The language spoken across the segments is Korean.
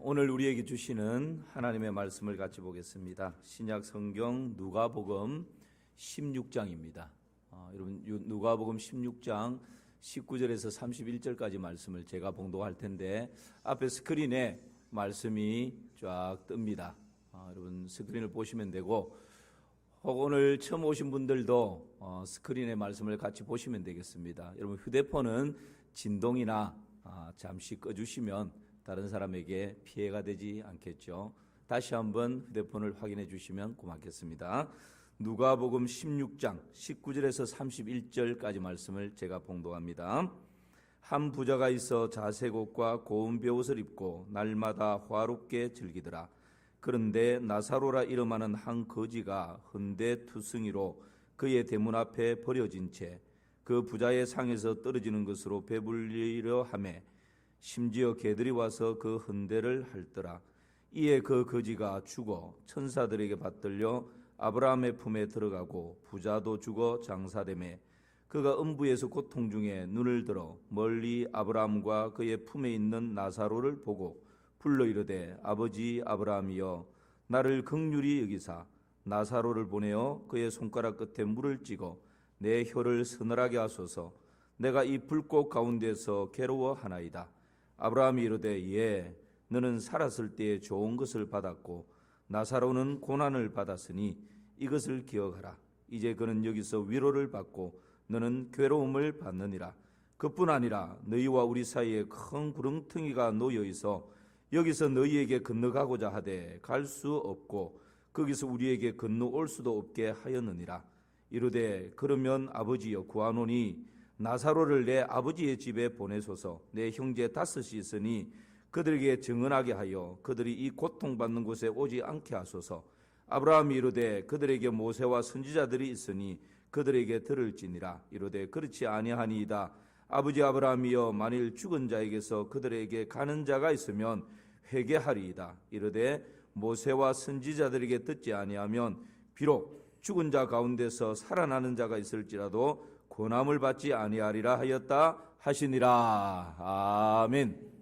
오늘 우리에게 주시는 하나님의 말씀을 같이 보겠습니다. 신약 성경 누가복음 16장입니다. 여러분 누가복음 16장 19절에서 31절까지 말씀을 제가 봉독할 텐데 앞에 스크린에 말씀이 쫙 뜹니다. 여러분 스크린을 보시면 되고 혹 오늘 처음 오신 분들도 스크린의 말씀을 같이 보시면 되겠습니다. 여러분 휴대폰은 진동이나 잠시 꺼주시면 다른 사람에게 피해가 되지 않겠죠. 다시 한번 휴대폰을 확인해 주시면 고맙겠습니다. 누가복음 16장 19절에서 31절까지 말씀을 제가 봉독합니다. 한 부자가 있어 자색 옷과 고운 베옷을 입고 날마다 화롭게 즐기더라. 그런데 나사로라 이름하는 한 거지가 흔대투승이로 그의 대문 앞에 버려진 채 그 부자의 상에서 떨어지는 것으로 배불리려 하매 심지어 개들이 와서 그 흔대를 핥더라. 이에 그 거지가 죽어 천사들에게 받들려 아브라함의 품에 들어가고 부자도 죽어 장사되매 그가 음부에서 고통 중에 눈을 들어 멀리 아브라함과 그의 품에 있는 나사로를 보고 불러 이르되 아버지 아브라함이여 나를 긍휼히 여기사 나사로를 보내어 그의 손가락 끝에 물을 찍어 내 혀를 서늘하게 하소서. 내가 이 불꽃 가운데서 괴로워하나이다. 아브라함이 이르되 너는 살았을 때에 좋은 것을 받았고 나사로는 고난을 받았으니 이것을 기억하라. 이제 그는 여기서 위로를 받고 너는 괴로움을 받느니라. 그뿐 아니라 너희와 우리 사이에 큰 구렁텅이가 놓여 있어 여기서 너희에게 건너가고자 하되 갈 수 없고 거기서 우리에게 건너올 수도 없게 하였느니라. 이르되 그러면 아버지여 구하노니 나사로를 내 아버지의 집에 보내소서. 내 형제 5이 있으니 그들에게 증언하게 하여 그들이 이 고통받는 곳에 오지 않게 하소서. 아브라함이 이르되 그들에게 모세와 선지자들이 있으니 그들에게 들을지니라. 이르되 그렇지 아니하니이다. 아버지 아브라함이여 만일 죽은 자에게서 그들에게 가는 자가 있으면 회개하리이다. 이르되 모세와 선지자들에게 듣지 아니하면 비록 죽은 자 가운데서 살아나는 자가 있을지라도 고난을 받지 아니하리라 하였다 하시니라. 아멘.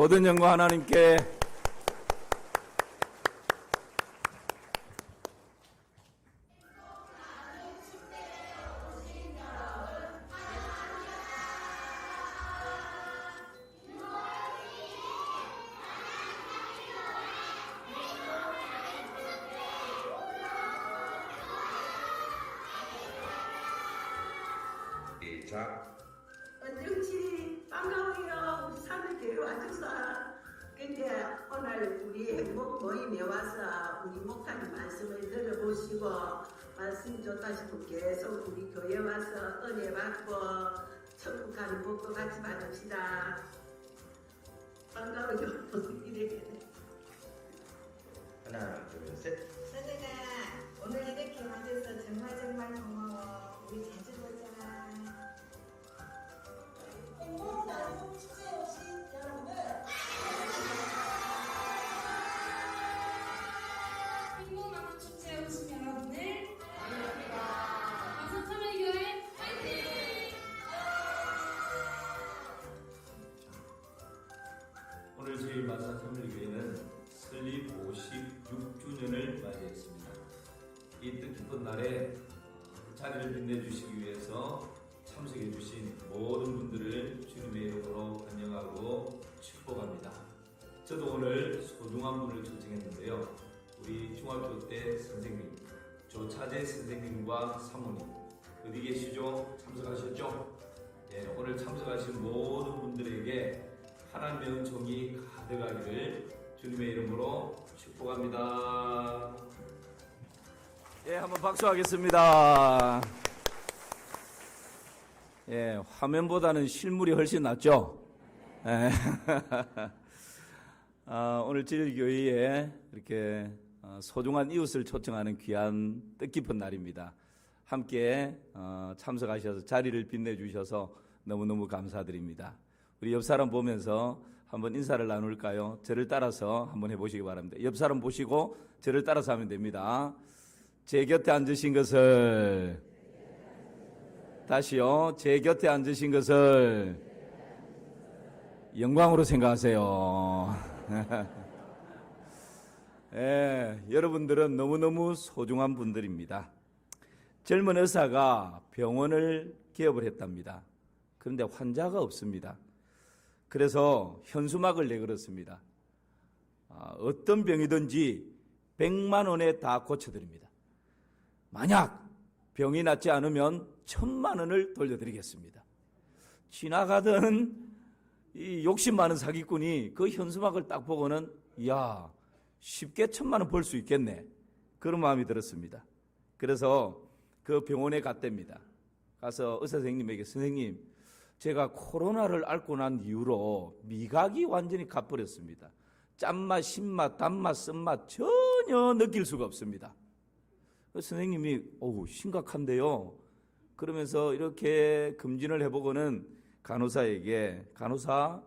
모든 영광 하나님께. 시작. 은정씨 반가워요. 우리 사람들이 와줘서. 근데 오늘 우리 모임에 와서 우리 목사님 말씀을 들어보시고 말씀 좋다 싶고 계속 우리 교회 와서 은혜 받고 천국 가는 복도 같이 받읍시다. 반가워요. 이래. 하나, 둘, 셋. 선생아, 오늘 이렇게 와줘서 정말 고마워. 우리 자주 보자. 행복나눔 축제에 오신 여러분들, 행복나눔 축제에 오신 여러분을 환영합니다. 마사참회교회 화이팅! 오늘 저희 마사참회교회는 설립 56주년을 맞이했습니다. 이 뜻깊은 날에 자리를 빛내주시기 위해서 참석해 주신 모든 분들을 주님의 이름으로 환영하고 축복합니다. 저도 오늘 소중한 분을 초청했는데요. 우리 중학교 때 선생님, 조차재 선생님과 사모님 어디 계시죠? 참석하셨죠? 네, 오늘 참석하신 모든 분들에게 하나님의 은총이 가득하기를 주님의 이름으로 축복합니다. 예, 한번 박수하겠습니다. 예, 화면보다는 실물이 훨씬 낫죠? 예. 오늘 저희 교회에 이렇게 소중한 이웃을 초청하는 귀한 뜻깊은 날입니다. 함께 참석하셔서 자리를 빛내주셔서 너무너무 감사드립니다. 우리 옆 사람 보면서 한번 인사를 나눌까요? 저를 따라서 한번 해보시기 바랍니다. 옆 사람 보시고 저를 따라서 하면 됩니다. 제 곁에 앉으신 것을, 다시요, 제 곁에 앉으신 것을 영광으로 생각하세요. 예, 여러분들은 너무너무 소중한 분들입니다. 젊은 의사가 병원을 개업을 했답니다. 그런데 환자가 없습니다. 그래서 현수막을 내걸었습니다. 어떤 병이든지 100만 원에 다 고쳐드립니다. 만약 병이 낫지 않으면 1000만 원을 돌려드리겠습니다. 지나가던 이 욕심 많은 사기꾼이 그 현수막을 딱 보고는 이야, 쉽게 1000만 원 벌 수 있겠네, 그런 마음이 들었습니다. 그래서 그 병원에 갔답니다. 가서 의사 선생님에게, 선생님, 제가 코로나를 앓고 난 이후로 미각이 완전히 가버렸습니다. 짠맛, 신맛, 단맛, 쓴맛 전혀 느낄 수가 없습니다. 선생님이 심각한데요. 그러면서 이렇게 검진을 해보고는 간호사에게, 간호사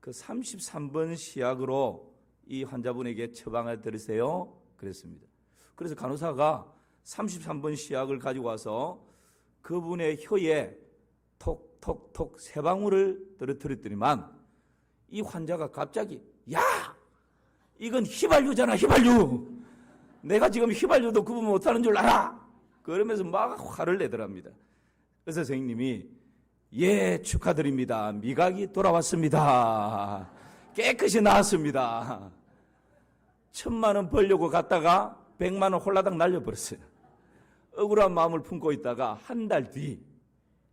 그 33번 시약으로 이 환자분에게 처방을 드리세요, 그랬습니다. 그래서 간호사가 33번 시약을 가지고 와서 그분의 혀에 톡톡톡 세 방울을 떨어뜨렸더니만 이 환자가 갑자기, 야, 이건 휘발유잖아, 휘발유. 내가 지금 휘발유도 구분 못하는 줄 알아. 그러면서 막 화를 내더랍니다. 의사 선생님이, 예, 축하드립니다. 미각이 돌아왔습니다. 깨끗이 나았습니다. 1000만 원 벌려고 갔다가 100만 원 홀라당 날려버렸어요. 억울한 마음을 품고 있다가 한 달 뒤,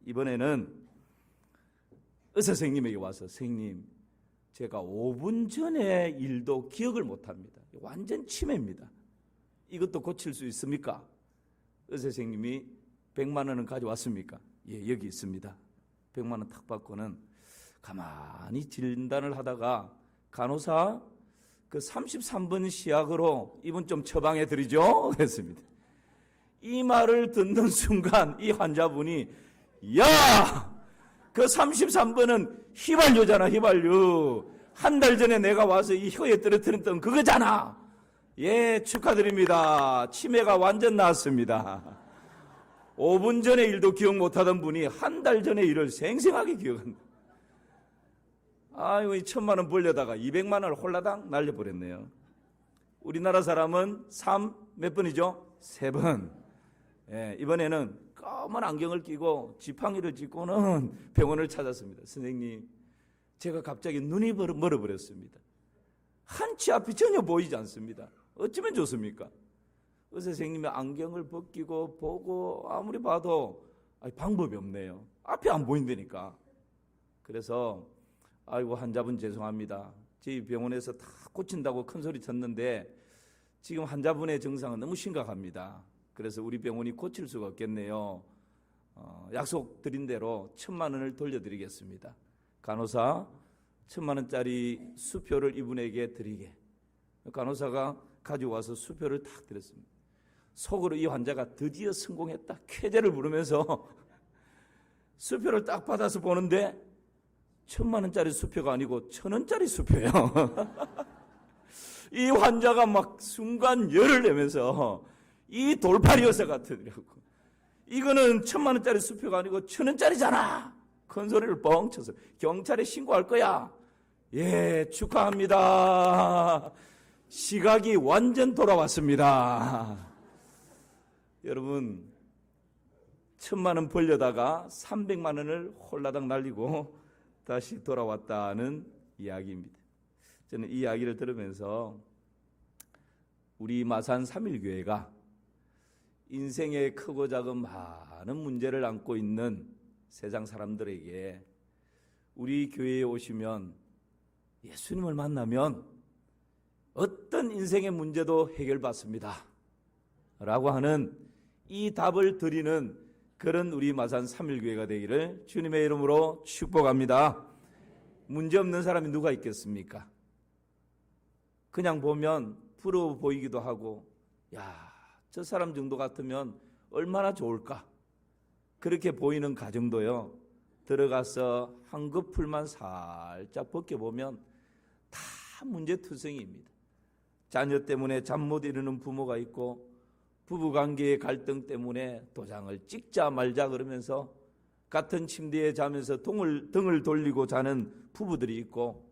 이번에는 의사 선생님에게 와서, 선생님, 제가 5분 전의 일도 기억을 못합니다. 완전 치매입니다. 이것도 고칠 수 있습니까? 의사 선생님이 100만 원은 가져왔습니까? 예, 여기 있습니다. 100만 원 탁 받고는 가만히 진단을 하다가, 간호사 그 33번 시약으로 이분 좀 처방해 드리죠, 그랬습니다. 이 말을 듣는 순간 이 환자분이, 야, 그 33번은 휘발유잖아, 휘발유. 한 달 전에 내가 와서 이 혀에 떨어뜨렸던 그거잖아. 예, 축하드립니다. 치매가 완전 나았습니다. 5분 전의 일도 기억 못하던 분이 한 달 전의 일을 생생하게 기억한다. 아이고, 이 1,000만 원 벌려다가 200만 원을 홀라당 날려버렸네요. 우리나라 사람은 3 몇 번이죠? 3번. 예, 이번에는 검은 안경을 끼고 지팡이를 짚고는 병원을 찾았습니다. 선생님, 제가 갑자기 눈이 멀어버렸습니다. 한치 앞이 전혀 보이지 않습니다. 어쩌면 좋습니까? 의사 선생님이 안경을 벗기고 보고 아무리 봐도 방법이 없네요. 앞이 안 보인다니까. 그래서 아이고, 환자분 죄송합니다. 저희 병원에서 다 고친다고 큰 소리 쳤는데 지금 환자분의 증상은 너무 심각합니다. 그래서 우리 병원이 고칠 수가 없겠네요. 약속드린 대로 1,000만 원을 돌려드리겠습니다. 간호사 1,000만 원짜리 수표를 이분에게 드리게. 간호사가 가지고 와서 수표를 탁 드렸습니다. 속으로 이 환자가 드디어 성공했다, 쾌재를 부르면서 수표를 딱 받아서 보는데 1,000만 원짜리 수표가 아니고 1,000원짜리 수표예요. 이 환자가 막 순간 열을 내면서 이 돌팔이 여사 같으더라고. 이거는 1,000만 원짜리 수표가 아니고 1,000원짜리잖아. 큰 소리를 뻥 쳐서 경찰에 신고할 거야. 예, 축하합니다. 시각이 완전 돌아왔습니다. 여러분, 1,000만 원 벌려다가 300만 원을 홀라당 날리고 다시 돌아왔다는 이야기입니다. 저는 이 이야기를 들으면서 우리 마산 3.1교회가 인생의 크고 작은 많은 문제를 안고 있는 세상 사람들에게 우리 교회에 오시면, 예수님을 만나면 어떤 인생의 문제도 해결받습니다 라고 하는 이 답을 드리는 그런 우리 마산 3.1교회가 되기를 주님의 이름으로 축복합니다. 문제 없는 사람이 누가 있겠습니까? 그냥 보면 부러워 보이기도 하고, 야, 저 사람 정도 같으면 얼마나 좋을까? 그렇게 보이는 가정도요, 들어가서 한꺼풀만 살짝 벗겨보면 다 문제투성이입니다. 자녀 때문에 잠 못 이루는 부모가 있고, 부부관계의 갈등 때문에 도장을 찍자 말자 그러면서 같은 침대에 자면서 등을 돌리고 자는 부부들이 있고,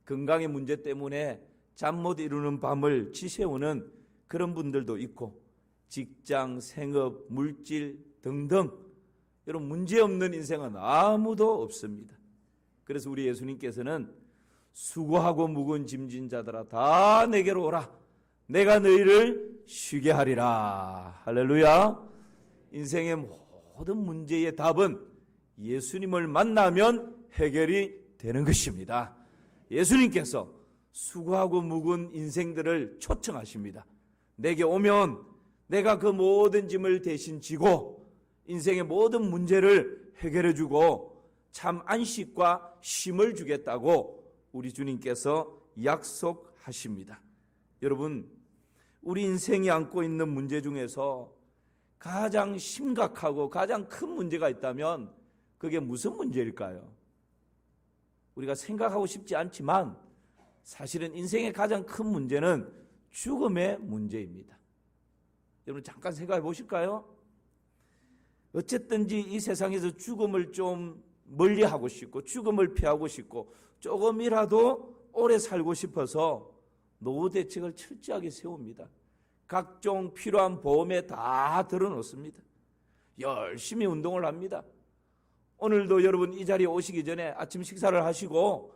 건강의 문제 때문에 잠 못 이루는 밤을 지새우는 그런 분들도 있고, 직장, 생업, 물질 등등 이런 문제없는 인생은 아무도 없습니다. 그래서 우리 예수님께서는 수고하고 무거운 짐진 자들아 다 내게로 오라, 내가 너희를 쉬게 하리라. 할렐루야. 인생의 모든 문제의 답은 예수님을 만나면 해결이 되는 것입니다. 예수님께서 수고하고 무거운 인생들을 초청하십니다. 내게 오면 내가 그 모든 짐을 대신 지고 인생의 모든 문제를 해결해 주고 참 안식과 쉼을 주겠다고 우리 주님께서 약속하십니다. 여러분, 우리 인생이 안고 있는 문제 중에서 가장 심각하고 가장 큰 문제가 있다면 그게 무슨 문제일까요? 우리가 생각하고 싶지 않지만 사실은 인생의 가장 큰 문제는 죽음의 문제입니다. 여러분, 잠깐 생각해 보실까요? 어쨌든지 이 세상에서 죽음을 좀 멀리하고 싶고 죽음을 피하고 싶고 조금이라도 오래 살고 싶어서 노후 대책을 철저하게 세웁니다. 각종 필요한 보험에 다 들어놓습니다. 열심히 운동을 합니다. 오늘도 여러분 이 자리에 오시기 전에 아침 식사를 하시고,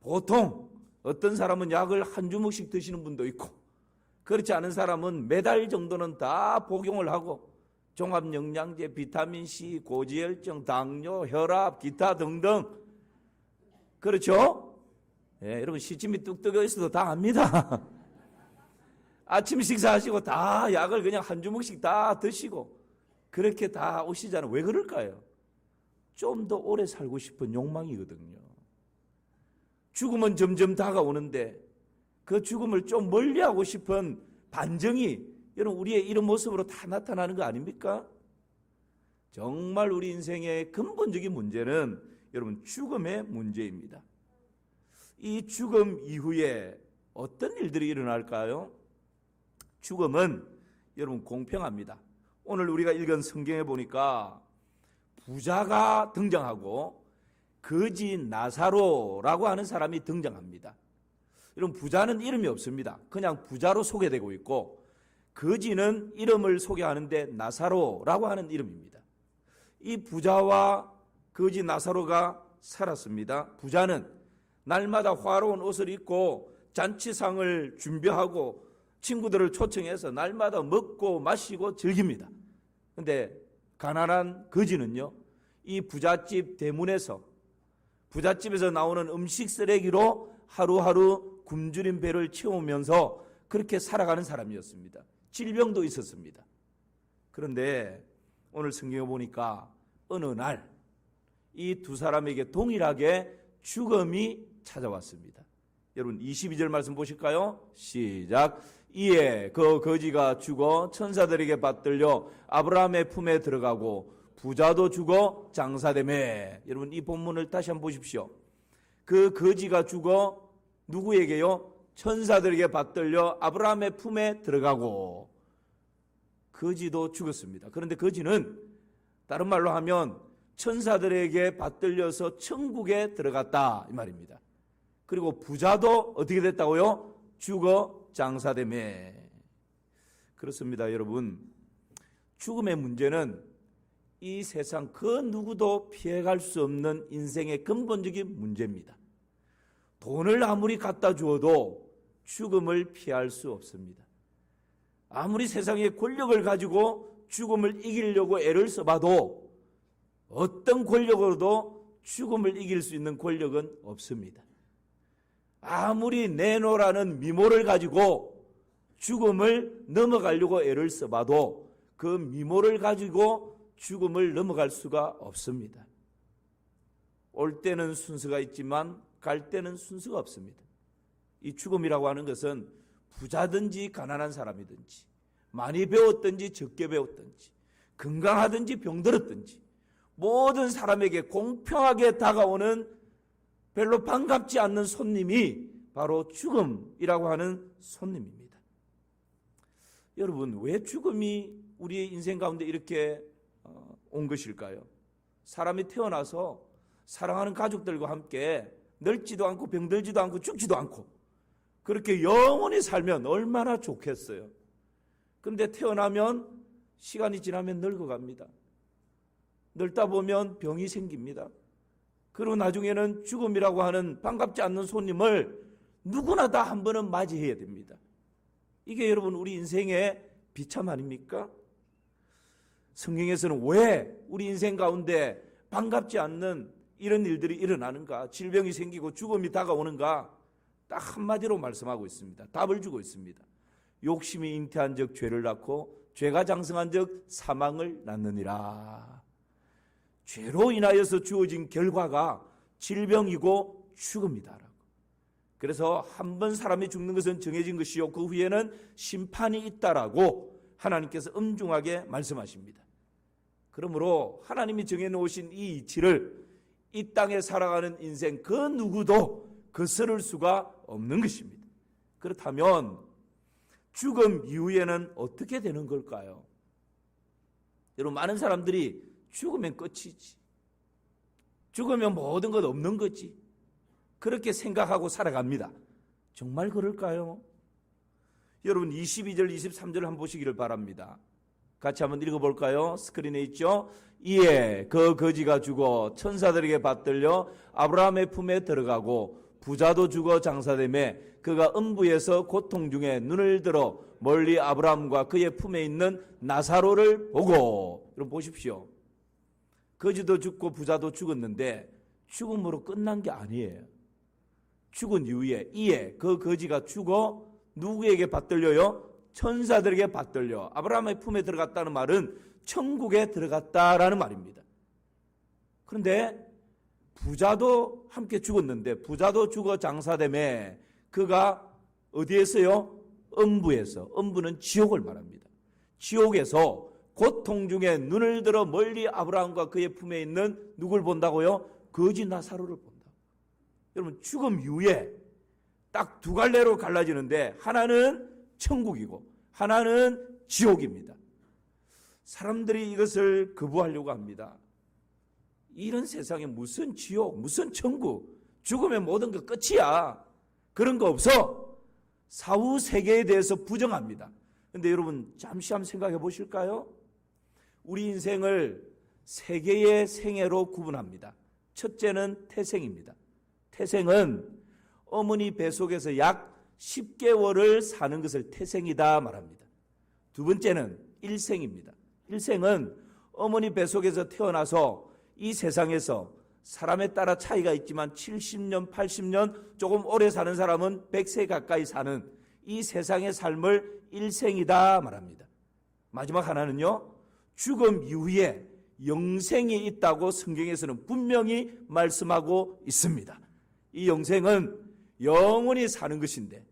보통 어떤 사람은 약을 한 주먹씩 드시는 분도 있고, 그렇지 않은 사람은 매달 정도는 다 복용을 하고 종합영양제, 비타민C, 고지혈증, 당뇨, 혈압, 기타 등등. 그렇죠? 예, 여러분 시침이 뚝뚝 있어도 다 압니다. 아침 식사하시고 다 약을 그냥 한 주먹씩 다 드시고 그렇게 다 오시잖아요. 왜 그럴까요? 좀 더 오래 살고 싶은 욕망이거든요. 죽음은 점점 다가오는데 그 죽음을 좀 멀리하고 싶은 반정이 여러분 우리의 이런 모습으로 다 나타나는 거 아닙니까? 정말 우리 인생의 근본적인 문제는 여러분 죽음의 문제입니다. 이 죽음 이후에 어떤 일들이 일어날까요? 죽음은 여러분 공평합니다. 오늘 우리가 읽은 성경에 보니까 부자가 등장하고 거지 나사로라고 하는 사람이 등장합니다. 이런 부자는 이름이 없습니다. 그냥 부자로 소개되고 있고, 거지는 이름을 소개하는데 나사로라고 하는 이름입니다. 이 부자와 거지 나사로가 살았습니다. 부자는 날마다 화려한 옷을 입고 잔치상을 준비하고 친구들을 초청해서 날마다 먹고 마시고 즐깁니다. 근데 가난한 거지는요, 이 부잣집 대문에서, 부잣집에서 나오는 음식 쓰레기로 하루하루 굶주린 배를 채우면서 그렇게 살아가는 사람이었습니다. 질병도 있었습니다. 그런데 오늘 성경에 보니까 어느 날 이 두 사람에게 동일하게 죽음이 찾아왔습니다. 여러분 22절 말씀 보실까요? 시작. 이에 그 거지가 죽어 천사들에게 받들려 아브라함의 품에 들어가고 부자도 죽어 장사되매. 여러분 이 본문을 다시 한번 보십시오. 그 거지가 죽어 누구에게요? 천사들에게 받들려 아브라함의 품에 들어가고, 거지도 죽었습니다. 그런데 거지는 다른 말로 하면 천사들에게 받들려서 천국에 들어갔다 이 말입니다. 그리고 부자도 어떻게 됐다고요? 죽어 장사되매. 그렇습니다. 여러분, 죽음의 문제는 이 세상 그 누구도 피해갈 수 없는 인생의 근본적인 문제입니다. 돈을 아무리 갖다 주어도 죽음을 피할 수 없습니다. 아무리 세상의 권력을 가지고 죽음을 이기려고 애를 써봐도 어떤 권력으로도 죽음을 이길 수 있는 권력은 없습니다. 아무리 내노라는 미모를 가지고 죽음을 넘어가려고 애를 써봐도 그 미모를 가지고 죽음을 넘어갈 수가 없습니다. 올 때는 순서가 있지만 갈 때는 순서가 없습니다. 이 죽음이라고 하는 것은 부자든지 가난한 사람이든지, 많이 배웠든지 적게 배웠든지, 건강하든지 병들었든지 모든 사람에게 공평하게 다가오는 별로 반갑지 않는 손님이 바로 죽음이라고 하는 손님입니다. 여러분, 왜 죽음이 우리의 인생 가운데 이렇게 온 것일까요? 사람이 태어나서 사랑하는 가족들과 함께 늙지도 않고 병들지도 않고 죽지도 않고 그렇게 영원히 살면 얼마나 좋겠어요. 그런데 태어나면 시간이 지나면 늙어갑니다. 늙다 보면 병이 생깁니다. 그리고 나중에는 죽음이라고 하는 반갑지 않는 손님을 누구나 다 한 번은 맞이해야 됩니다. 이게 여러분 우리 인생의 비참 아닙니까? 성경에서는 왜 우리 인생 가운데 반갑지 않는 이런 일들이 일어나는가, 질병이 생기고 죽음이 다가오는가, 딱 한마디로 말씀하고 있습니다. 답을 주고 있습니다. 욕심이 잉태한 적 죄를 낳고 죄가 장성한 적 사망을 낳느니라. 죄로 인하여서 주어진 결과가 질병이고 죽음이다라고. 그래서 한 번 사람이 죽는 것은 정해진 것이요 그 후에는 심판이 있다라고 하나님께서 엄중하게 말씀하십니다. 그러므로 하나님이 정해놓으신 이 이치를 이 땅에 살아가는 인생 그 누구도 거스를 수가 없는 것입니다. 그렇다면 죽음 이후에는 어떻게 되는 걸까요? 여러분, 많은 사람들이 죽으면 끝이지, 죽으면 모든 것 없는 거지, 그렇게 생각하고 살아갑니다. 정말 그럴까요? 여러분 22절 23절 한번 보시기를 바랍니다. 같이 한번 읽어볼까요? 스크린에 있죠? 이에 그 거지가 죽어 천사들에게 받들려 아브라함의 품에 들어가고 부자도 죽어 장사되매 그가 음부에서 고통 중에 눈을 들어 멀리 아브라함과 그의 품에 있는 나사로를 보고. 여러분 보십시오. 거지도 죽고 부자도 죽었는데 죽음으로 끝난 게 아니에요. 죽은 이후에 이에 그 거지가 죽어 누구에게 받들려요? 천사들에게 받들려 아브라함의 품에 들어갔다는 말은 천국에 들어갔다라는 말입니다. 그런데 부자도 함께 죽었는데 부자도 죽어 장사되매 그가 어디에서요? 음부에서. 음부는 지옥을 말합니다. 지옥에서 고통 중에 눈을 들어 멀리 아브라함과 그의 품에 있는 누굴 본다고요? 거지 나사로를 본다. 여러분 죽음 이후에 딱 두 갈래로 갈라지는데 하나는 천국이고 하나는 지옥입니다. 사람들이 이것을 거부하려고 합니다. 이런 세상에 무슨 지옥, 무슨 천국, 죽으면 모든 거 끝이야. 그런 거 없어. 사후 세계에 대해서 부정합니다. 근데 여러분 잠시 한번 생각해 보실까요? 우리 인생을 세 개의 생애로 구분합니다. 첫째는 태생입니다. 태생은 어머니 뱃속에서 약 10개월을 사는 것을 태생이다 말합니다. 두 번째는 일생입니다. 일생은 어머니 뱃속에서 태어나서 이 세상에서 사람에 따라 차이가 있지만 70년, 80년, 조금 오래 사는 사람은 100세 가까이 사는 이 세상의 삶을 일생이다 말합니다. 마지막 하나는요, 죽음 이후에 영생이 있다고 성경에서는 분명히 말씀하고 있습니다. 이 영생은 영원히 사는 것인데,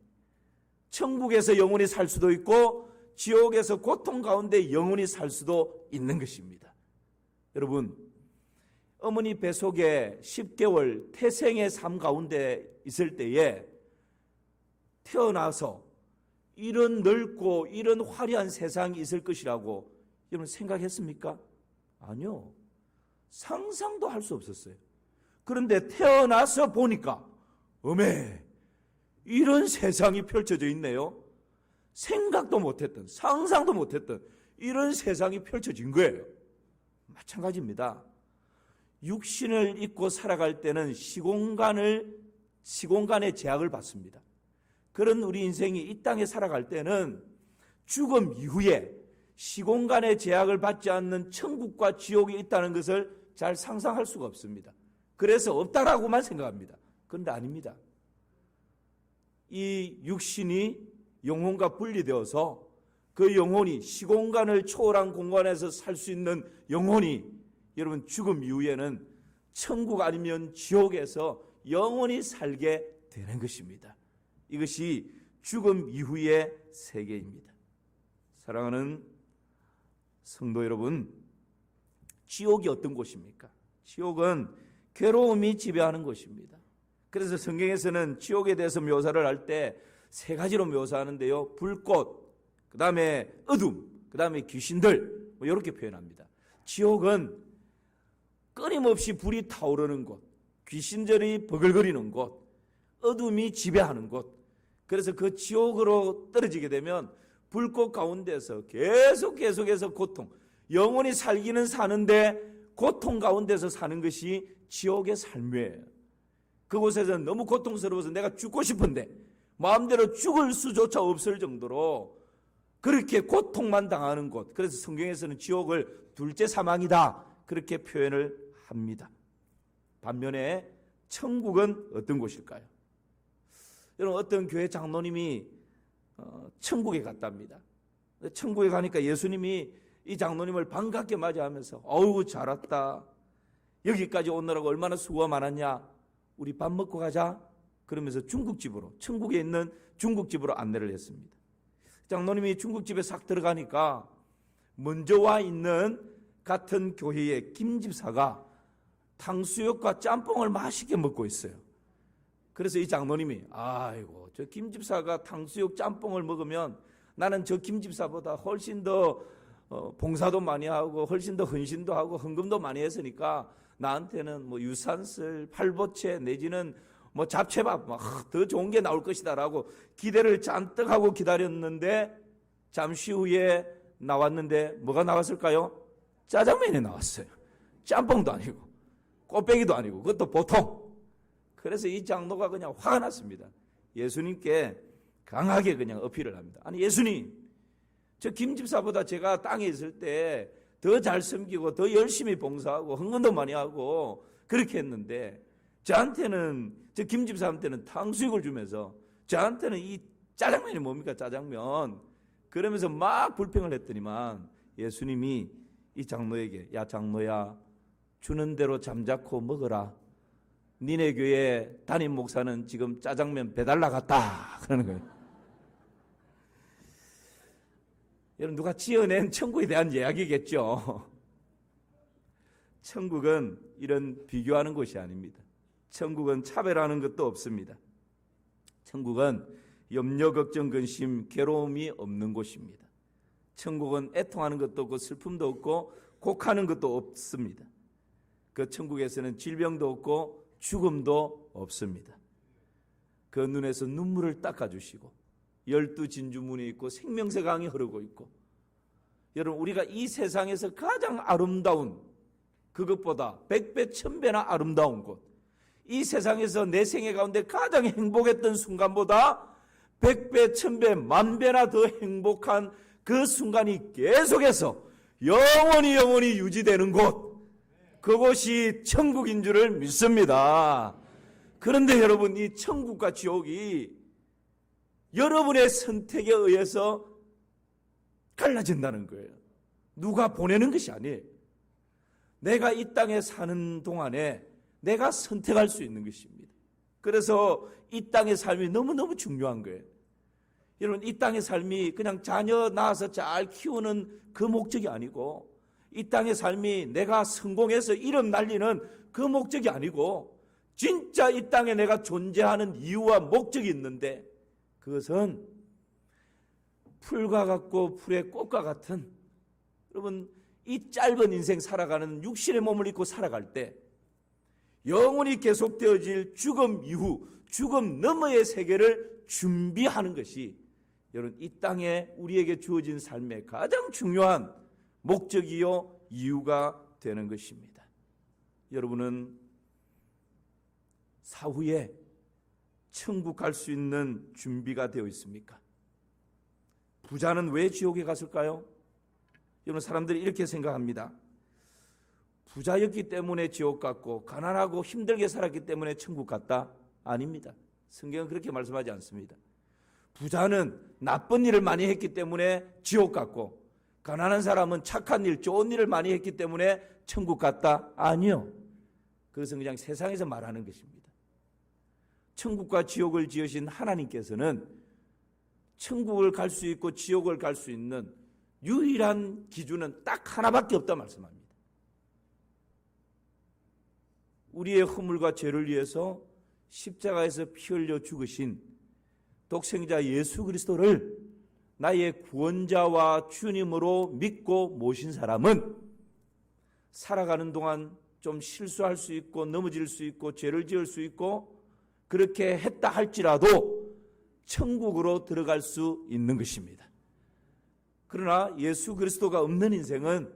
천국에서 영원히 살 수도 있고 지옥에서 고통 가운데 영원히 살 수도 있는 것입니다. 여러분, 어머니 뱃속에 10개월 태생의 삶 가운데 있을 때에 태어나서 이런 넓고 이런 화려한 세상이 있을 것이라고 여러분 생각했습니까? 아니요. 상상도 할 수 없었어요. 그런데 태어나서 보니까 어메, 이런 세상이 펼쳐져 있네요. 생각도 못했던, 상상도 못했던 이런 세상이 펼쳐진 거예요. 마찬가지입니다. 육신을 입고 살아갈 때는 시공간의 제약을 받습니다. 그런 우리 인생이 이 땅에 살아갈 때는 죽음 이후에 시공간의 제약을 받지 않는 천국과 지옥이 있다는 것을 잘 상상할 수가 없습니다. 그래서 없다라고만 생각합니다. 그런데 아닙니다. 이 육신이 영혼과 분리되어서 그 영혼이 시공간을 초월한 공간에서 살 수 있는 영혼이 여러분 죽음 이후에는 천국 아니면 지옥에서 영원히 살게 되는 것입니다. 이것이 죽음 이후의 세계입니다. 사랑하는 성도 여러분, 지옥이 어떤 곳입니까? 지옥은 괴로움이 지배하는 곳입니다. 그래서 성경에서는 지옥에 대해서 묘사를 할 때 세 가지로 묘사하는데요. 불꽃, 그 다음에 어둠, 그 다음에 귀신들, 뭐 이렇게 표현합니다. 지옥은 끊임없이 불이 타오르는 곳, 귀신들이 버글거리는 곳, 어둠이 지배하는 곳. 그래서 그 지옥으로 떨어지게 되면 불꽃 가운데서 계속해서 고통, 영원히 살기는 사는데 고통 가운데서 사는 것이 지옥의 삶이에요. 그곳에서 너무 고통스러워서 내가 죽고 싶은데 마음대로 죽을 수조차 없을 정도로 그렇게 고통만 당하는 곳. 그래서 성경에서는 지옥을 둘째 사망이다 그렇게 표현을 합니다. 반면에 천국은 어떤 곳일까요? 여러분, 어떤 교회 장로님이 천국에 갔답니다. 천국에 가니까 예수님이 이 장로님을 반갑게 맞이하면서 어우 잘 왔다. 여기까지 오느라고 얼마나 수고가 많았냐. 우리 밥 먹고 가자. 그러면서 중국집으로, 천국에 있는 중국집으로 안내를 했습니다. 장로님이 중국집에 싹 들어가니까 먼저 와 있는 같은 교회의 김 집사가 탕수육과 짬뽕을 맛있게 먹고 있어요. 그래서 이 장로님이 아이고 저 김 집사가 탕수육 짬뽕을 먹으면 나는 저 김 집사보다 훨씬 더 봉사도 많이 하고 훨씬 더 헌신도 하고 헌금도 많이 했으니까 나한테는 뭐 유산슬, 팔보채 내지는 뭐 잡채밥 더 좋은 게 나올 것이다라고 기대를 잔뜩 하고 기다렸는데 잠시 후에 나왔는데 뭐가 나왔을까요? 짜장면이 나왔어요. 짬뽕도 아니고 곱빼기도 아니고 그것도 보통. 그래서 이 장로가 그냥 화가 났습니다. 예수님께 강하게 그냥 어필을 합니다. 아니 예수님, 저 김집사보다 제가 땅에 있을 때 더 잘 섬기고 더 열심히 봉사하고 헌금도 많이 하고 그렇게 했는데 저한테는 저 김집사한테는 탕수육을 주면서 저한테는 이 짜장면이 뭡니까 짜장면. 그러면서 막 불평을 했더니만 예수님이 이 장로에게 야 장로야 주는 대로 잠자코 먹어라. 니네 교회 담임 목사는 지금 짜장면 배달 나갔다 그러는 거예요. 여러분 누가 지어낸 천국에 대한 이야기겠죠. 천국은 이런 비교하는 곳이 아닙니다. 천국은 차별하는 것도 없습니다. 천국은 염려, 걱정, 근심, 괴로움이 없는 곳입니다. 천국은 애통하는 것도 없고 슬픔도 없고 곡하는 것도 없습니다. 그 천국에서는 질병도 없고 죽음도 없습니다. 그 눈에서 눈물을 닦아주시고 12진주문이 있고 생명새 강이 흐르고 있고, 여러분 우리가 이 세상에서 가장 아름다운, 그것보다 100배 1000배나 아름다운 곳, 이 세상에서 내 생애 가운데 가장 행복했던 순간보다 100배 1000배 만배나 더 행복한 그 순간이 계속해서 영원히 유지되는 곳, 그곳이 천국인 줄을 믿습니다. 그런데 여러분, 이 천국과 지옥이 여러분의 선택에 의해서 갈라진다는 거예요. 누가 보내는 것이 아니에요. 내가 이 땅에 사는 동안에 내가 선택할 수 있는 것입니다. 그래서 이 땅의 삶이 너무너무 중요한 거예요. 여러분, 이 땅의 삶이 그냥 자녀 낳아서 잘 키우는 그 목적이 아니고, 이 땅의 삶이 내가 성공해서 이름 날리는 그 목적이 아니고, 진짜 이 땅에 내가 존재하는 이유와 목적이 있는데, 그것은 풀과 같고 풀의 꽃과 같은, 여러분 이 짧은 인생 살아가는 육신의 몸을 입고 살아갈 때 영원히 계속되어질 죽음 이후, 죽음 너머의 세계를 준비하는 것이 여러분 이 땅에 우리에게 주어진 삶의 가장 중요한 목적이요 이유가 되는 것입니다. 여러분은 사후에 천국 갈 수 있는 준비가 되어 있습니까? 부자는 왜 지옥에 갔을까요? 여러분, 사람들이 이렇게 생각합니다. 부자였기 때문에 지옥 갔고 가난하고 힘들게 살았기 때문에 천국 갔다? 아닙니다. 성경은 그렇게 말씀하지 않습니다. 부자는 나쁜 일을 많이 했기 때문에 지옥 갔고, 가난한 사람은 착한 일, 좋은 일을 많이 했기 때문에 천국 갔다? 아니요. 그것은 그냥 세상에서 말하는 것입니다. 천국과 지옥을 지으신 하나님께서는 천국을 갈 수 있고 지옥을 갈 수 있는 유일한 기준은 딱 하나밖에 없다 말씀합니다. 우리의 허물과 죄를 위해서 십자가에서 피 흘려 죽으신 독생자 예수 그리스도를 나의 구원자와 주님으로 믿고 모신 사람은 살아가는 동안 좀 실수할 수 있고 넘어질 수 있고 죄를 지을 수 있고 그렇게 했다 할지라도 천국으로 들어갈 수 있는 것입니다. 그러나 예수 그리스도가 없는 인생은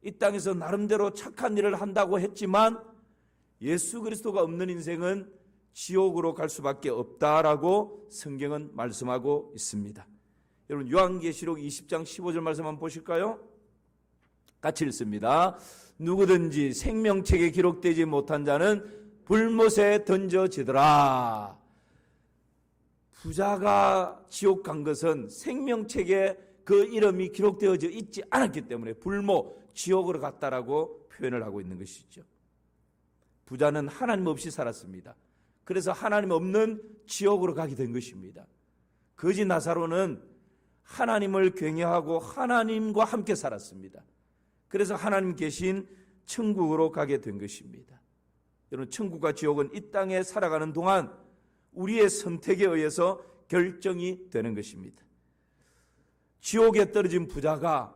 이 땅에서 나름대로 착한 일을 한다고 했지만 예수 그리스도가 없는 인생은 지옥으로 갈 수밖에 없다라고 성경은 말씀하고 있습니다. 여러분 요한계시록 20장 15절 말씀 한번 보실까요? 같이 읽습니다. 누구든지 생명책에 기록되지 못한 자는 불못에 던져지더라. 부자가 지옥 간 것은 생명책에 그 이름이 기록되어져 있지 않았기 때문에 불못, 지옥으로 갔다라고 표현을 하고 있는 것이죠. 부자는 하나님 없이 살았습니다. 그래서 하나님 없는 지옥으로 가게 된 것입니다. 거지 나사로는 하나님을 경외하고 하나님과 함께 살았습니다. 그래서 하나님 계신 천국으로 가게 된 것입니다. 여러분 천국과 지옥은 이 땅에 살아가는 동안 우리의 선택에 의해서 결정이 되는 것입니다. 지옥에 떨어진 부자가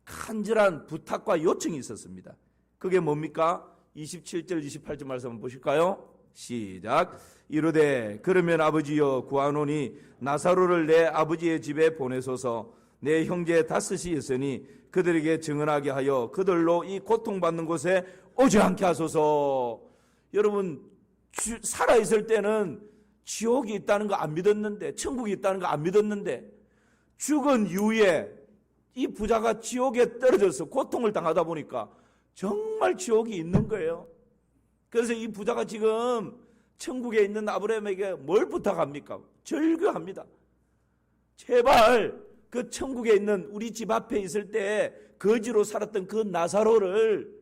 간절한 부탁과 요청이 있었습니다. 그게 뭡니까? 27절 28절 말씀 한번 보실까요? 시작. 이르되 그러면 아버지여 구하노니 나사로를 내 아버지의 집에 보내소서. 내 형제 다섯이 있으니 그들에게 증언하게 하여 그들로 이 고통받는 곳에 오지 않게 하소서. 여러분 살아있을 때는 지옥이 있다는 거 안 믿었는데, 천국이 있다는 거 안 믿었는데, 죽은 이후에 이 부자가 지옥에 떨어져서 고통을 당하다 보니까 정말 지옥이 있는 거예요. 그래서 이 부자가 지금 천국에 있는 아브라함에게 뭘 부탁합니까? 절규합니다. 제발 그 천국에 있는 우리 집 앞에 있을 때 거지로 살았던 그 나사로를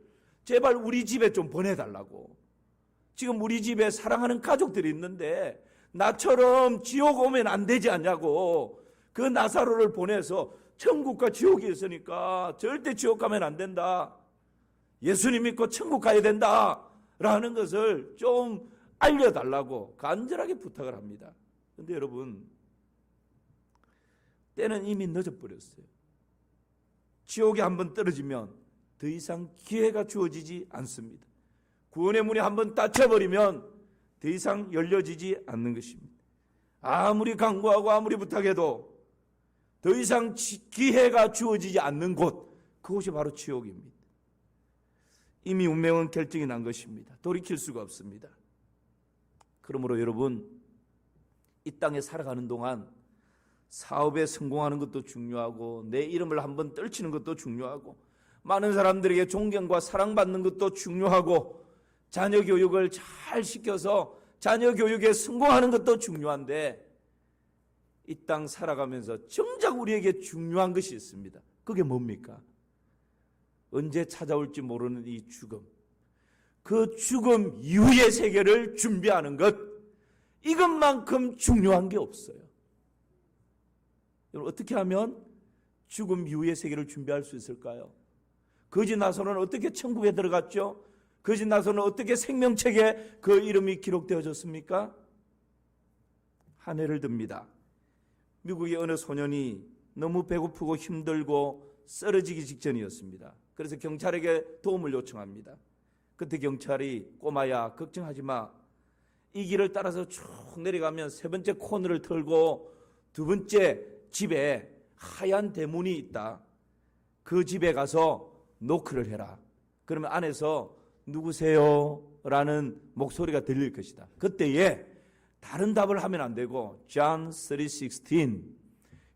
제발 우리 집에 좀 보내달라고. 지금 우리 집에 사랑하는 가족들이 있는데 나처럼 지옥 오면 안 되지 않냐고. 그 나사로를 보내서 천국과 지옥이 있으니까 절대 지옥 가면 안 된다. 예수님 믿고 천국 가야 된다. 라는 것을 좀 알려달라고 간절하게 부탁을 합니다. 그런데 여러분 때는 이미 늦어버렸어요. 지옥에 한번 떨어지면 더 이상 기회가 주어지지 않습니다. 구원의 문이 한번 닫혀버리면 더 이상 열려지지 않는 것입니다. 아무리 강구하고 아무리 부탁해도 더 이상 기회가 주어지지 않는 곳, 그곳이 바로 지옥입니다. 이미 운명은 결정이 난 것입니다. 돌이킬 수가 없습니다. 그러므로 여러분, 이 땅에 살아가는 동안 사업에 성공하는 것도 중요하고 내 이름을 한번 떨치는 것도 중요하고 많은 사람들에게 존경과 사랑받는 것도 중요하고 자녀 교육을 잘 시켜서 자녀 교육에 성공하는 것도 중요한데 이 땅 살아가면서 정작 우리에게 중요한 것이 있습니다. 그게 뭡니까? 언제 찾아올지 모르는 이 죽음. 그 죽음 이후의 세계를 준비하는 것, 이것만큼 중요한 게 없어요. 여러분, 어떻게 하면 죽음 이후의 세계를 준비할 수 있을까요? 거지 나서는 어떻게 천국에 들어갔죠? 거지 나서는 어떻게 생명책에 그 이름이 기록되어졌습니까? 한 해를 듭니다. 미국의 어느 소년이 너무 배고프고 힘들고 쓰러지기 직전이었습니다. 그래서 경찰에게 도움을 요청합니다. 그때 경찰이 꼬마야 걱정하지 마. 이 길을 따라서 쭉 내려가면 세 번째 코너를 털고 두 번째 집에 하얀 대문이 있다. 그 집에 가서 노크를 해라. 그러면 안에서 누구세요? 라는 목소리가 들릴 것이다. 그때에 다른 답을 하면 안 되고 John 3:16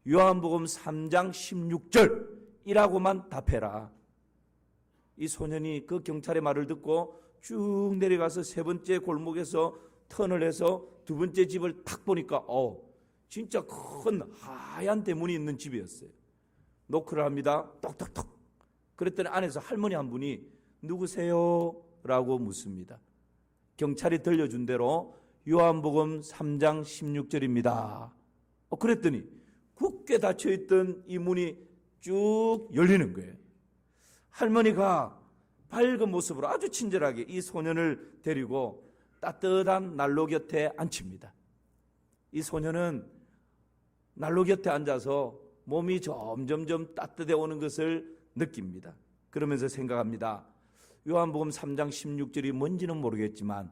요한복음 3장 16절이라고만 답해라. 이 소년이 그 경찰의 말을 듣고 쭉 내려가서 세 번째 골목에서 턴을 해서 두 번째 집을 탁 보니까 진짜 큰 하얀 대문이 있는 집이었어요. 노크를 합니다. 똑똑똑. 그랬더니 안에서 할머니 한 분이 누구세요? 라고 묻습니다. 경찰이 들려준 대로 요한복음 3장 16절입니다. 그랬더니 굳게 닫혀있던 이 문이 쭉 열리는 거예요. 할머니가 밝은 모습으로 아주 친절하게 이 소년을 데리고 따뜻한 난로 곁에 앉힙니다. 이 소년은 난로 곁에 앉아서 몸이 점점점 따뜻해 오는 것을 느낍니다. 그러면서 생각합니다. 요한복음 3장 16절이 뭔지는 모르겠지만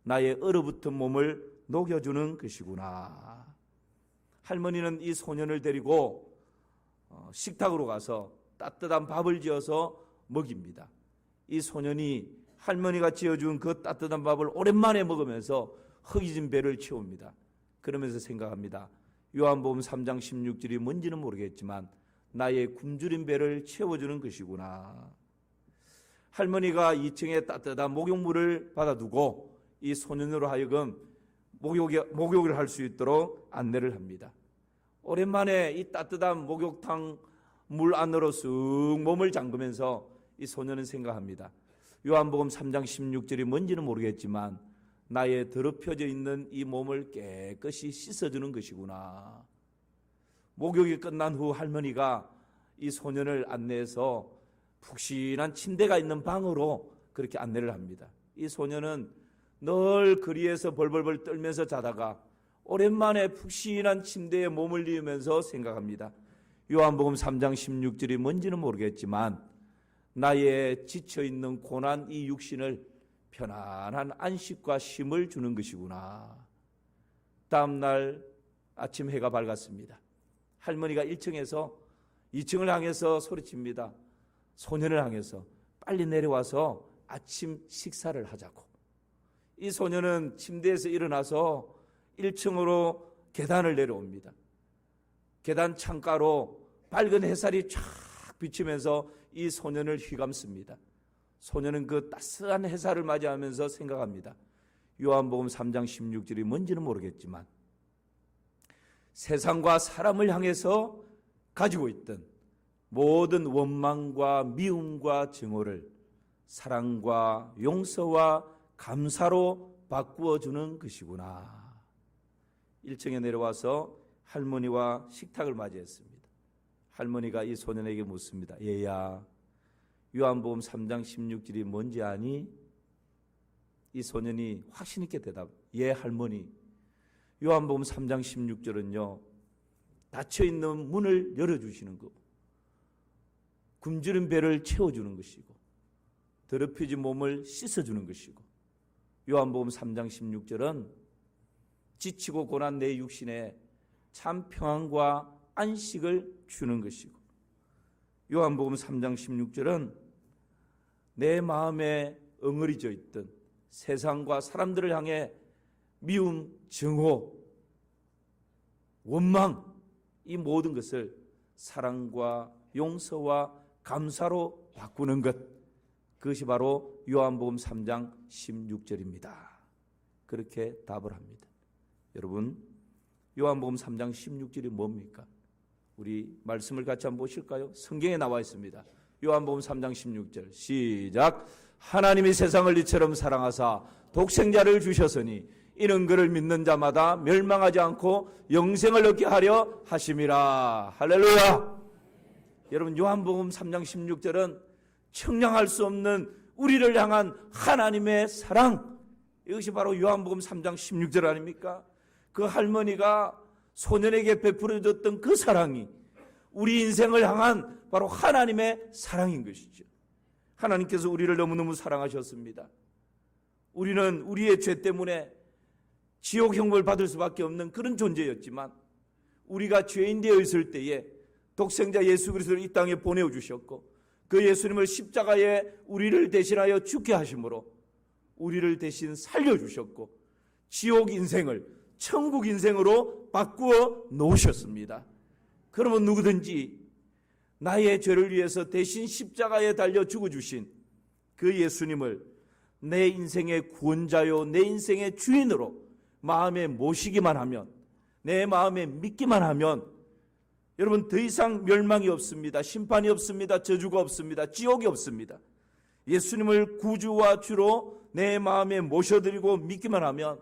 나의 얼어붙은 몸을 녹여주는 것이구나. 할머니는 이 소년을 데리고 식탁으로 가서 따뜻한 밥을 지어서 먹입니다. 이 소년이 할머니가 지어준 그 따뜻한 밥을 오랜만에 먹으면서 허기진 배를 채웁니다. 그러면서 생각합니다. 요한복음 3장 16절이 뭔지는 모르겠지만 나의 굶주린 배를 채워주는 것이구나. 할머니가 2층에 따뜻한 목욕물을 받아두고 이 소년으로 하여금 목욕을 할 수 있도록 안내를 합니다. 오랜만에 이 따뜻한 목욕탕 물 안으로 쑥 몸을 잠그면서 이 소년은 생각합니다. 요한복음 3장 16절이 뭔지는 모르겠지만 나의 더럽혀져 있는 이 몸을 깨끗이 씻어주는 것이구나. 목욕이 끝난 후 할머니가 이 소년을 안내해서 푹신한 침대가 있는 방으로 그렇게 안내를 합니다. 이 소년은 늘 거리에서 벌벌벌 떨면서 자다가 오랜만에 푹신한 침대에 몸을 뉘우면서 생각합니다. 요한복음 3장 16절이 뭔지는 모르겠지만 나의 지쳐있는 고난 이 육신을 편안한 안식과 쉼을 주는 것이구나. 다음 날 아침 해가 밝았습니다. 할머니가 1층에서 2층을 향해서 소리칩니다. 소년을 향해서 빨리 내려와서 아침 식사를 하자고. 이 소년은 침대에서 일어나서 1층으로 계단을 내려옵니다. 계단 창가로 밝은 햇살이 쫙 비치면서 이 소년을 휘감습니다. 소년은 그 따스한 햇살을 맞이하면서 생각합니다. 요한복음 3장 16절이 뭔지는 모르겠지만 세상과 사람을 향해서 가지고 있던 모든 원망과 미움과 증오를 사랑과 용서와 감사로 바꾸어주는 것이구나. 1층에 내려와서 할머니와 식탁을 맞이했습니다. 할머니가 이 소년에게 묻습니다. 얘야, 요한복음 3장 16절이 뭔지 아니? 이 소년이 확신 있게 대답. 예, 할머니. 요한복음 3장 16절은요. 닫혀있는 문을 열어주시는 거, 굶주린 배를 채워주는 것이고 더럽혀진 몸을 씻어주는 것이고, 요한복음 3장 16절은 지치고 고난 내 육신에 참 평안과 안식을 주는 것이고, 요한복음 3장 16절은 내 마음에 엉어리져 있던 세상과 사람들을 향해 미움, 증오, 원망, 이 모든 것을 사랑과 용서와 감사로 바꾸는 것, 그것이 바로 요한복음 3장 16절입니다. 그렇게 답을 합니다. 여러분, 요한복음 3장 16절이 뭡니까? 우리 말씀을 같이 한번 보실까요? 성경에 나와 있습니다. 요한복음 3장 16절 시작. 하나님이 세상을 이처럼 사랑하사 독생자를 주셨으니 이는 그를 믿는 자마다 멸망하지 않고 영생을 얻게 하려 하심이라. 할렐루야. 여러분, 요한복음 3장 16절은 청량할 수 없는 우리를 향한 하나님의 사랑, 이것이 바로 요한복음 3장 16절 아닙니까? 그 할머니가 소년에게 베풀어줬던 그 사랑이 우리 인생을 향한 바로 하나님의 사랑인 것이죠. 하나님께서 우리를 너무너무 사랑하셨습니다. 우리는 우리의 죄 때문에 지옥 형벌 받을 수밖에 없는 그런 존재였지만, 우리가 죄인 되어 있을 때에 독생자 예수 그리스도를 이 땅에 보내주셨고, 그 예수님을 십자가에 우리를 대신하여 죽게 하심으로 우리를 대신 살려주셨고, 지옥 인생을 천국 인생으로 바꾸어 놓으셨습니다. 그러면 누구든지 나의 죄를 위해서 대신 십자가에 달려 죽어주신 그 예수님을 내 인생의 구원자요, 내 인생의 주인으로 마음에 모시기만 하면, 내 마음에 믿기만 하면, 여러분, 더 이상 멸망이 없습니다. 심판이 없습니다. 저주가 없습니다. 지옥이 없습니다. 예수님을 구주와 주로 내 마음에 모셔드리고 믿기만 하면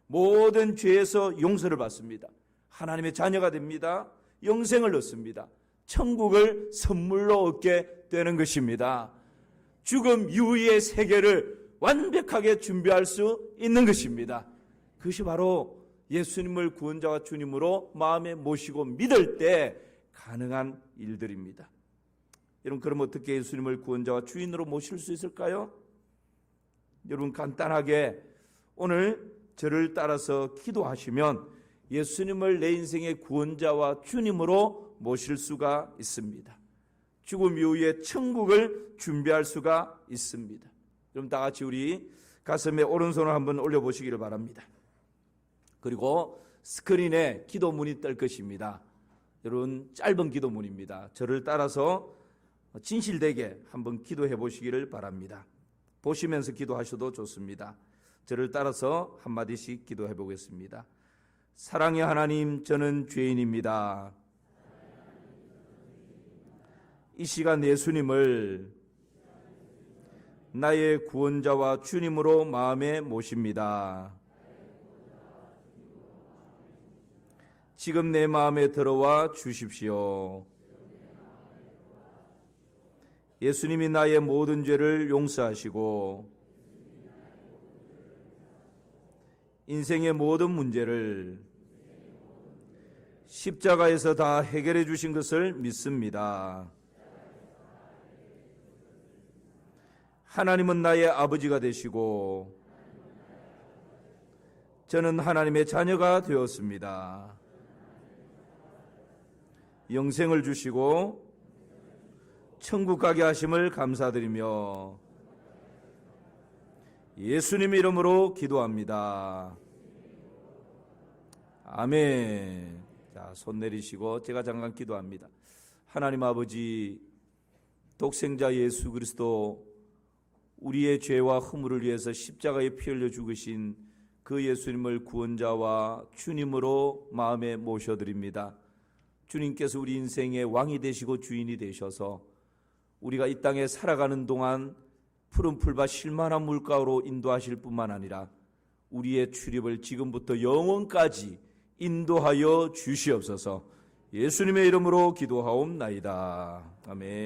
모든 죄에서 용서를 받습니다. 하나님의 자녀가 됩니다. 영생을 얻습니다. 천국을 선물로 얻게 되는 것입니다. 죽음 이후의 세계를 완벽하게 준비할 수 있는 것입니다. 그것이 바로 예수님을 구원자와 주님으로 마음에 모시고 믿을 때 가능한 일들입니다. 여러분, 그럼 어떻게 예수님을 구원자와 주인으로 모실 수 있을까요? 여러분, 간단하게 오늘 저를 따라서 기도하시면 예수님을 내 인생의 구원자와 주님으로 모실 수가 있습니다. 죽음 이후에 천국을 준비할 수가 있습니다. 그럼 다 같이 우리 가슴에 오른손을 한번 올려보시기를 바랍니다. 그리고 스크린에 기도문이 뜰 것입니다. 여러분, 짧은 기도문입니다. 저를 따라서 진실되게 한번 기도해 보시기를 바랍니다. 보시면서 기도하셔도 좋습니다. 저를 따라서 한마디씩 기도해 보겠습니다. 사랑의 하나님, 저는 죄인입니다. 이 시간 예수님을 나의 구원자와 주님으로 마음에 모십니다. 지금 내 마음에 들어와 주십시오. 예수님이 나의 모든 죄를 용서하시고 인생의 모든 문제를 십자가에서 다 해결해 주신 것을 믿습니다. 하나님은 나의 아버지가 되시고 저는 하나님의 자녀가 되었습니다. 영생을 주시고 천국 가게 하심을 감사드리며 예수님의 이름으로 기도합니다. 아멘. 자, 손 내리시고 제가 잠깐 기도합니다. 하나님 아버지, 독생자 예수 그리스도 우리의 죄와 허물을 위해서 십자가에 피 흘려 죽으신 그 예수님을 구원자와 주님으로 마음에 모셔드립니다. 주님께서 우리 인생의 왕이 되시고 주인이 되셔서 우리가 이 땅에 살아가는 동안 푸른 풀과 실만한 물가로 인도하실 뿐만 아니라 우리의 출입을 지금부터 영원까지 인도하여 주시옵소서. 예수님의 이름으로 기도하옵나이다. 아멘.